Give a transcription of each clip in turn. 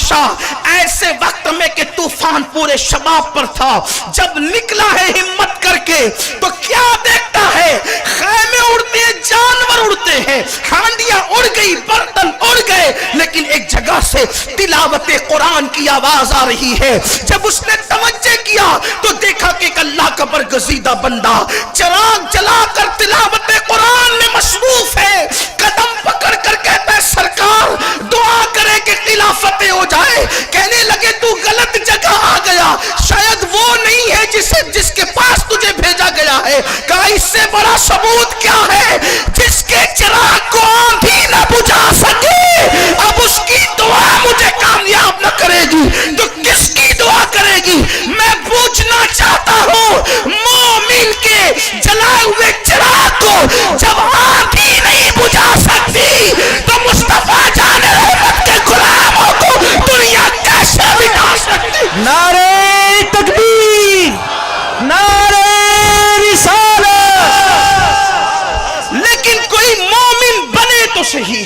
बादशाह ऐसे वक्त में कि तूफान पूरे शबाब पर था, जब निकला है हिम्मत करके तो क्या देखता है, खैमे उड़ते हैं, जानवर उड़ते हैं, हांडियां उड़ गई, बर्तन उड़ गए, लेकिन एक जगह से तिलावत कुरान की आवाज आ रही है। जब उसने तवज्जो किया तो देखा कि एक अल्लाह का बरगज़ीदा बंदा चिराग जलाकर तिलावत कुरान में मशरूफ है, कदम पकड़ कर कहता है सरकार दुआ करे कि खिलाफत हो जाए। कहने लगे तू गलत जगह आ गया, शायद वो नहीं है जिसके पास तुझे भेजा गया है। कहा इससे बड़ा सबूत क्या है, जिसके चिराग को आंधी न बुझा सके, अब उसकी दुआ मुझे कामयाब न करेगी तो किसकी दुआ करेगी। मैं पूछना चाहता हूँ मोमिन के जलाए हुए चिराग को जब आंधी नहीं बुझा सकती तो मुस्तफा जाने रहमत के गुलामों को दुनिया कैसे मिटा सकती। नारे तकबीर, नारे रिसालत। लेकिन कोई मोमिन बने तो सही,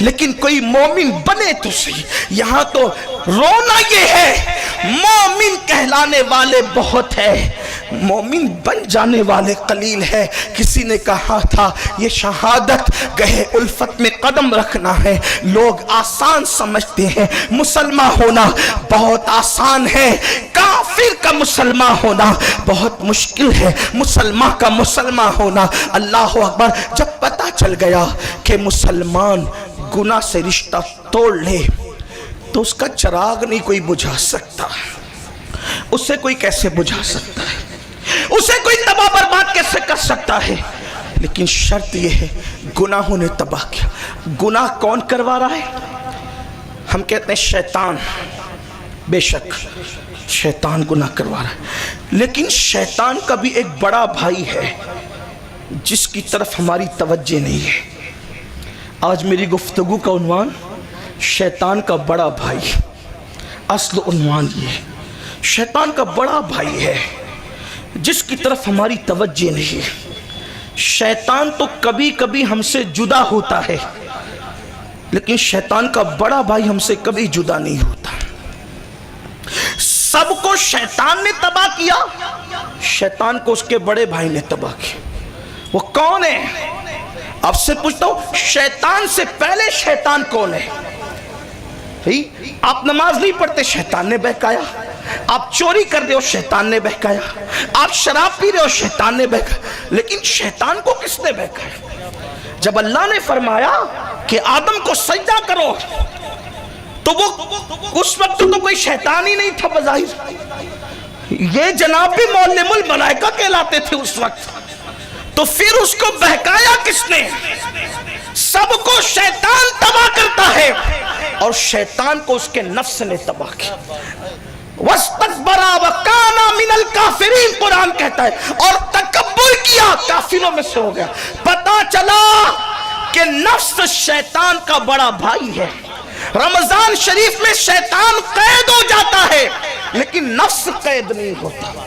लेकिन कोई मोमिन बने तो सही। यहां तो रोना ये है मोमिन कहलाने वाले बहुत है, मोमिन बन जाने वाले कलील है। किसी ने कहा था ये शहादत गहे उल्फत में कदम रखना है। लोग आसान समझते हैं, मुसलमान होना बहुत आसान है, काफिर का मुसलमान होना बहुत मुश्किल है, मुसलमान का मुसलमान होना। अल्लाह अकबर। जब पता चल गया कि मुसलमान गुनाह से रिश्ता तोड़ ले तो उसका चिराग नहीं कोई बुझा सकता, उससे कोई कैसे बुझा सकता है, उसे कोई तबाह बर्बाद कैसे कर सकता है। लेकिन शर्त यह है गुनाहों ने तबाह किया। गुनाह कौन करवा रहा है? हम कहते हैं शैतान, बेशक शैतान गुनाह करवा रहा है, लेकिन शैतान का भी एक बड़ा भाई है जिसकी तरफ हमारी तवज्जो नहीं है। आज मेरी गुफ्तगू का उन्वान शैतान का बड़ा भाई, असल उन्वान ये शैतान का बड़ा भाई है जिसकी तरफ हमारी तवज्जो नहीं है। शैतान तो कभी कभी हमसे जुदा होता है, लेकिन शैतान का बड़ा भाई हमसे कभी जुदा नहीं होता। सबको शैतान ने तबाह किया, शैतान को उसके बड़े भाई ने तबाह किया। वो कौन है? आपसे पूछता हूं, शैतान से पहले शैतान कौन है? आप नमाज नहीं पढ़ते, शैतान ने बहकाया। आप चोरी कर रहे हो, शैतान ने बहकाया। आप शराब पी रहे हो, शैतान ने बहकाया। लेकिन शैतान को किसने बहकाया? जब अल्लाह ने फरमाया कि आदम को सजदा करो तो वो उस वक्त तो कोई शैतान ही नहीं था बज़ाहिर, ये जनाब भी मौल्लिमुल मलाइका कहलाते थे उस वक्त। तो फिर उसको बहकाया किसने? सबको शैतान तबाह करता है और शैतान को उसके नफ्स ने तबाह किया। वस्तकबरा व काना मिनल काफिरीन, कुरान कहता है, और तकब्बुर किया, काफिरों में से हो गया। पता चला कि नफ्स शैतान का बड़ा भाई है। रमजान शरीफ में शैतान कैद हो जाता है लेकिन नफ्स कैद नहीं होता।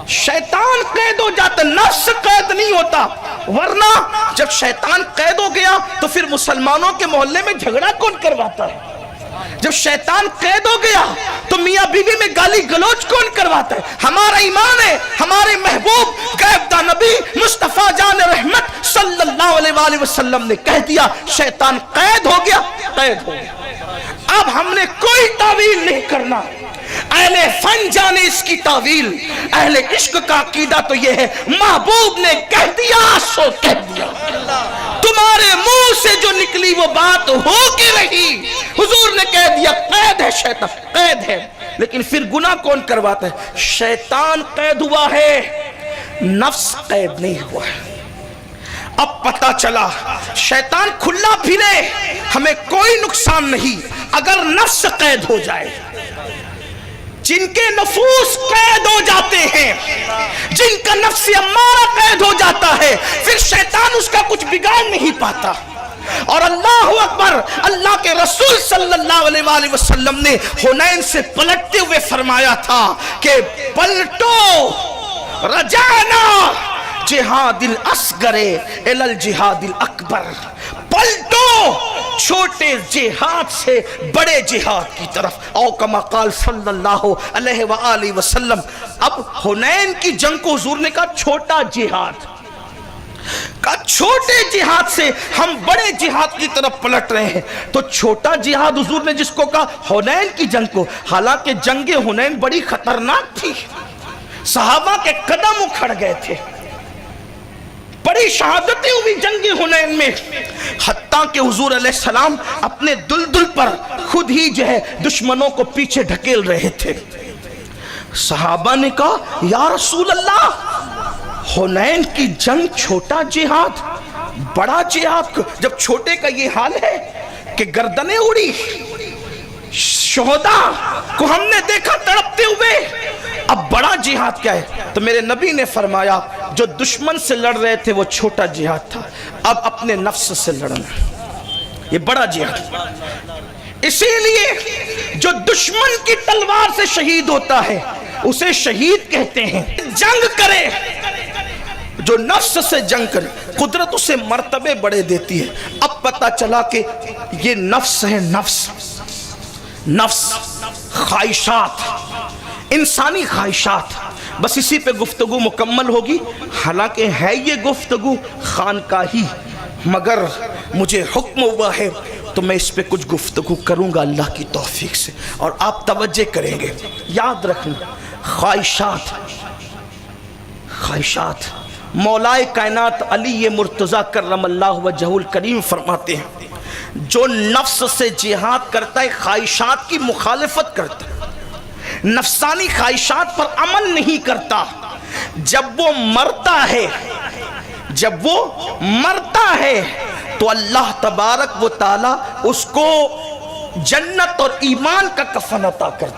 शैतान कैद हो जाता, नफ्स कैद नहीं होता। वरना जब शैतान कैद हो गया तो फिर मुसलमानों के मोहल्ले में झगड़ा कौन करवाता है? जब शैतान कैद हो गया तो मियां बीवी में गाली गलौज कौन करवाता है? हमारा ईमान है, हमारे महबूब गैबदा नबी मुस्तफा जान रहमत सल्लल्लाहु अलैहि वसल्लम ने कह दिया शैतान कैद हो गया, कैद हो गया। अब हमने कोई तावील नहीं करना। अहले फन जाने इसकी तावील, अहले इश्क का अकीदा तो यह है महबूब ने कह दिया सो कह दिया। तुम्हारे मुंह से जो निकली वो बात हो के रही। हुजूर ने कह दिया कैद है, शैतान कैद है। लेकिन फिर गुनाह कौन करवाता है? शैतान कैद हुआ है, नफ्स कैद नहीं हुआ है। अब पता चला शैतान खुला फिरे हमें कोई नुकसान नहीं अगर नफ्स कैद हो जाए। जिनके नफूस कैद हो जाते हैं, जिनका नफ्स अम्मारा कैद हो जाता है, फिर शैतान उसका कुछ बिगाड़ नहीं पाता। और अल्लाह अकबर, अल्लाह के रसूल सल्लल्लाहु अलैहि वसल्लम ने हुनैन से पलटते हुए फरमाया था कि पलटो रजाना जिहादिल असगरे इलल जिहादिल अकबर। पलटो چھوٹے جہاد سے بڑے جہاد کی طرف، او کما قال صلی اللہ علیہ وآلہ وسلم۔ اب حنین کی جنگ کو حضور نے کہا چھوٹا جہاد، کہا چھوٹے جہاد سے ہم بڑے جہاد کی طرف پلٹ رہے ہیں۔ تو چھوٹا جہاد حضور نے جس کو کہا حنین کی جنگ کو، حالانکہ جنگ حنین بڑی خطرناک تھی، صحابہ کے قدم اکھڑ گئے تھے، بڑی شہادتیں ہوئی جنگ حنین میں، حتیٰ کہ حضور علیہ السلام اپنے دلدل پر خود ہی جو ہے دشمنوں کو پیچھے ڈھکیل رہے تھے۔ صحابہ نے کہا یا رسول اللہ، حنین کی جنگ چھوٹا جہاد، بڑا جہاد، جب چھوٹے کا یہ حال ہے کہ گردنیں اڑی، شہداء کو ہم نے دیکھا تڑپتے ہوئے، اب بڑا جہاد کیا ہے؟ تو میرے نبی نے فرمایا جو دشمن سے لڑ رہے تھے وہ چھوٹا جہاد تھا، اب اپنے نفس سے لڑنا یہ بڑا جہاد۔ اسی لیے جو دشمن کی تلوار سے شہید ہوتا ہے اسے شہید کہتے ہیں۔ جنگ کرے جو نفس سے جنگ کرے، قدرت اسے مرتبے بڑے دیتی ہے۔ اب پتہ چلا کہ یہ نفس ہے، نفس خواہشات، انسانی خواہشات، بس اسی پہ گفتگو مکمل ہوگی، حالانکہ ہے یہ گفتگو خانقاہی، مگر مجھے حکم ہوا ہے تو میں اس پہ کچھ گفتگو کروں گا اللہ کی توفیق سے، اور آپ توجہ کریں گے۔ یاد رکھنا، خواہشات مولائے کائنات علی مرتضیٰ کرم اللہ وجہہ الکریم فرماتے ہیں جو نفس سے جہاد کرتا ہے خواہشات کی مخالفت کرتا ہے، نفسانی خواہشات پر عمل نہیں کرتا، جب وہ مرتا ہے تو اللہ تبارک و تعالی اس کو جنت اور ایمان کا کفن عطا کرتا ہے۔